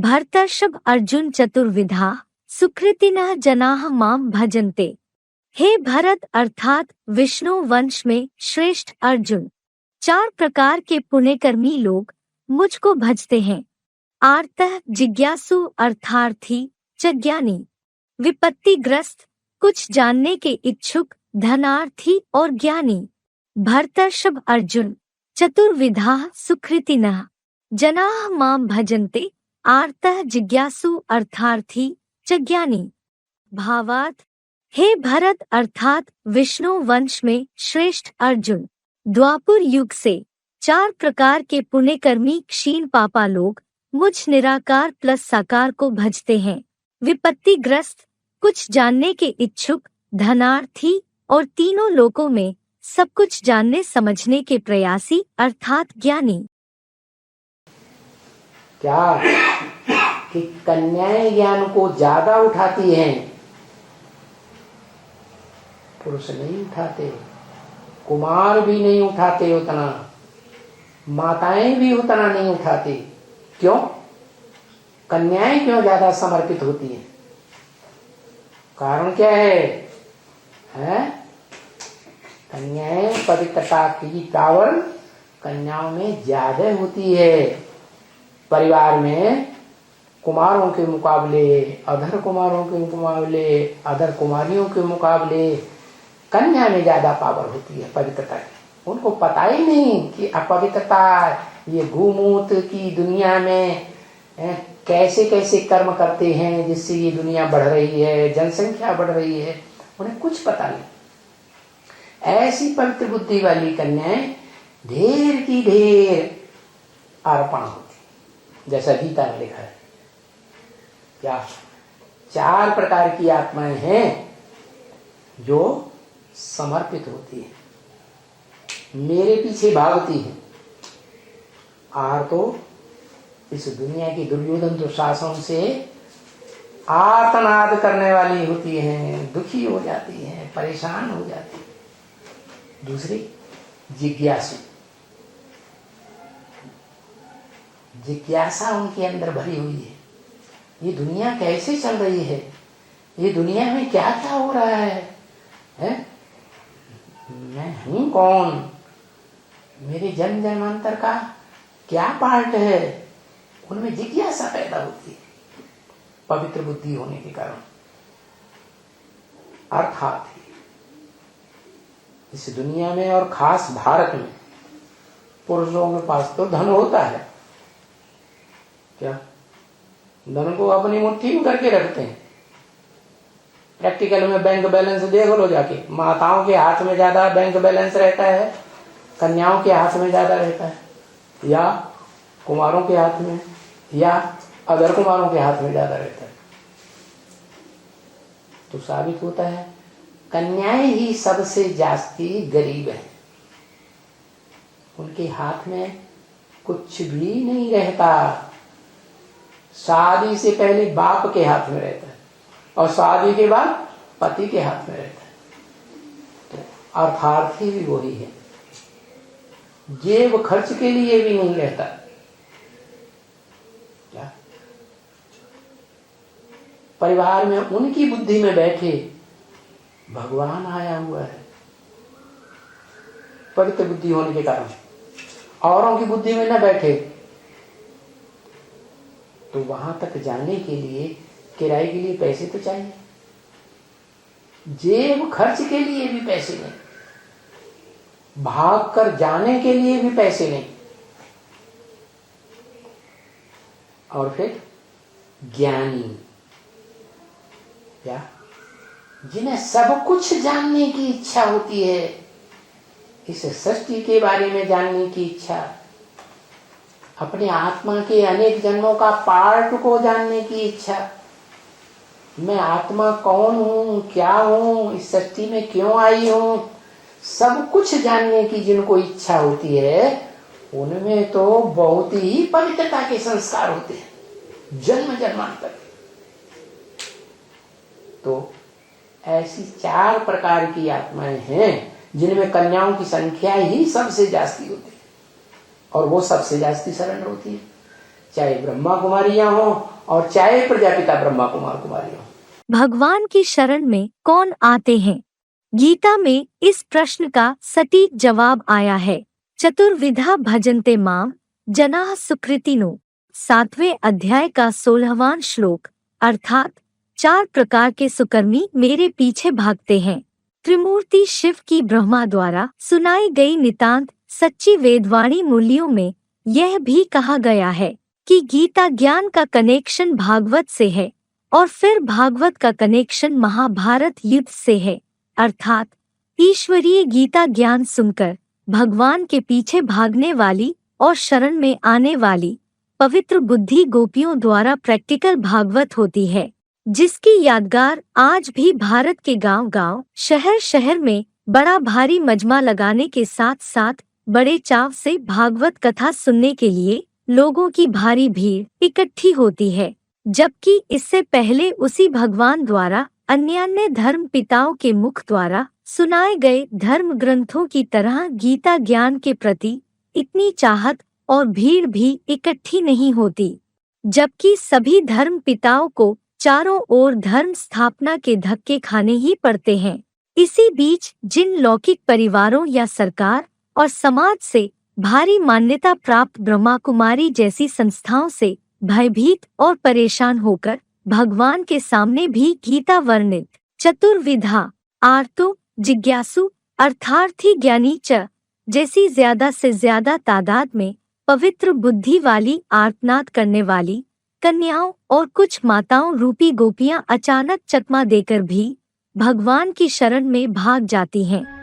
भर्तर्षभ अर्जुन चतुर्विधा सुकृतिनः जनाः मां भजन्ते। हे भरत अर्थात विष्णु वंश में श्रेष्ठ अर्जुन, 4 प्रकार के पुण्यकर्मी लोग मुझको भजते हैं। आर्तः जिज्ञासु अर्थार्थी च ज्ञानी, विपत्तिग्रस्त कुछ जानने के इच्छुक, धनार्थी और ज्ञानी। भर्तर्षभ अर्जुन चतुर्विधाः सुकृतिनः जनाः मां भजन्ते। आर्तः जिज्ञासु अर्थार्थी च ज्ञानी। भावार्थ, हे भरत अर्थात विष्णु वंश में श्रेष्ठ अर्जुन, द्वापर युग से 4 प्रकार के पुण्यकर्मी क्षीण पापा लोग मुझ निराकार प्लस साकार को भजते हैं। विपत्तिग्रस्त कुछ जानने के इच्छुक, धनार्थी और तीनों लोकों में सब कुछ जानने समझने के प्रयासी अर्थात ज्ञानी। क्या कि कन्याएं ज्ञान को ज्यादा उठाती हैं, पुरुष नहीं उठाते, कुमार भी नहीं उठाते उतना, माताएं भी उतना नहीं उठाती। क्यों? कन्याएं क्यों ज्यादा समर्पित होती हैं? कारण क्या है? कन्याएं पवित्रता की पावर कन्याओं में ज्यादा होती है। परिवार में कुमारों के मुकाबले, अधर कुमारों के मुकाबले, अधर कुमारियों के मुकाबले कन्या में ज्यादा पावर होती है पवित्रता की। उनको पता ही नहीं कि अपवित्रता ये गोमूत्र की दुनिया में कैसे कैसे कर्म करते हैं जिससे ये दुनिया बढ़ रही है, जनसंख्या बढ़ रही है, उन्हें कुछ पता नहीं। ऐसी पवित्र बुद्धि वाली कन्याएं ढेर की ढेर अर्पण होती, जैसा गीता में लिखा है। क्या 4 प्रकार की आत्माएं हैं जो समर्पित होती है, मेरे पीछे भागती है। और तो इस दुनिया की दुर्योधन दुशासन से आर्तनाद करने वाली होती हैं, दुखी हो जाती हैं, परेशान हो जाती है। दूसरी जिज्ञासु, जिज्ञासा उनके अंदर भरी हुई है। ये दुनिया कैसे चल रही है, ये दुनिया में क्या क्या हो रहा है? मैं हूं कौन, मेरे जन्म जन्मांतर का क्या पार्ट है? उनमें जिज्ञासा पैदा होती है पवित्र बुद्धि होने के कारण। अर्थात इस दुनिया में और खास भारत में पुरुषों के पास तो धन होता है। क्या धन को अपनी मुट्ठी में करके रखते हैं। प्रैक्टिकल में बैंक बैलेंस देख लो जाके, माताओं के हाथ में ज्यादा बैंक बैलेंस रहता है, कन्याओं के हाथ में ज्यादा रहता है, या कुमारों के हाथ में, या अदर कुमारों के हाथ में ज्यादा रहता है। तो साबित होता है कन्याएं ही सबसे जास्ती गरीब हैं। उनके हाथ में कुछ भी नहीं रहता। शादी से पहले बाप के हाथ में रहता है और शादी के बाद पति के हाथ में रहता है। तो अर्थार्थी भी वही है, जेब खर्च के लिए भी नहीं रहता। क्या परिवार में उनकी बुद्धि में बैठे भगवान आया हुआ है पवित्र बुद्धि होने के कारण। औरों की बुद्धि में न बैठे तो वहां तक जाने के लिए किराए के लिए पैसे तो चाहिए, जेब खर्च के लिए भी पैसे नहीं, भाग कर जाने के लिए भी पैसे नहीं। और फिर ज्ञानी, क्या जिन्हें सब कुछ जानने की इच्छा होती है, इस सृष्टि के बारे में जानने की इच्छा, अपने आत्मा के अनेक जन्मों का पार्ट को जानने की इच्छा, मैं आत्मा कौन हूं, क्या हूं, इस सृष्टि में क्यों आई हूं, सब कुछ जानने की जिनको इच्छा होती है, उनमें तो बहुत ही पवित्रता के संस्कार होते हैं जन्म जन्मांतर। तो ऐसी 4 प्रकार की आत्माएं हैं जिनमें कन्याओं की संख्या ही सबसे जास्ती होती है और वो सबसे जास्ती सरेंडर होती है। चाहे ब्रह्मा कुमारियां हो और चाहे प्रजापिता ब्रह्मा कुमार कुमारी हो। भगवान की शरण में कौन आते हैं? गीता में इस प्रश्न का सटीक जवाब आया है। चतुर्विधा भजन्ते माम जनाः सुकृतिनो, 7वें अध्याय का 16वां श्लोक, अर्थात 4 प्रकार के सुकर्मी मेरे पीछे भागते हैं। त्रिमूर्ति शिव की ब्रह्मा द्वारा सुनाई गई नितांत सच्ची वेदवाणी मूल्यों में यह भी कहा गया है कि गीता ज्ञान का कनेक्शन भागवत से है और फिर भागवत का कनेक्शन महाभारत युद्ध से है, अर्थात ईश्वरीय गीता ज्ञान सुनकर भगवान के पीछे भागने वाली और शरण में आने वाली पवित्र बुद्धि गोपियों द्वारा प्रैक्टिकल भागवत होती है, जिसकी यादगार आज भी भारत के गांव-गांव, शहर-शहर में बड़ा भारी मजमा लगाने के साथ साथ बड़े चाव से भागवत कथा सुनने के लिए लोगों की भारी भीड़ इकट्ठी होती है। जबकि इससे पहले उसी भगवान द्वारा अन्य धर्म पिताओं के मुख द्वारा सुनाए गए धर्म ग्रंथों की तरह गीता ज्ञान के प्रति इतनी चाहत और भीड़ भी इकट्ठी नहीं होती। जबकि सभी धर्म पिताओं को चारों ओर धर्म स्थापना के धक्के खाने ही पड़ते हैं। इसी बीच जिन लौकिक परिवारों या सरकार और समाज से भारी मान्यता प्राप्त ब्रह्मा कुमारी जैसी संस्थाओं से भयभीत और परेशान होकर भगवान के सामने भी गीता वर्णित चतुर्विधा आर्तो जिज्ञासु अर्थार्थी ज्ञानी च जैसी ज्यादा से ज्यादा तादाद में पवित्र बुद्धि वाली आर्तनाद करने वाली कन्याओं और कुछ माताओं रूपी गोपियां अचानक चकमा देकर भी भगवान की शरण में भाग जाती हैं।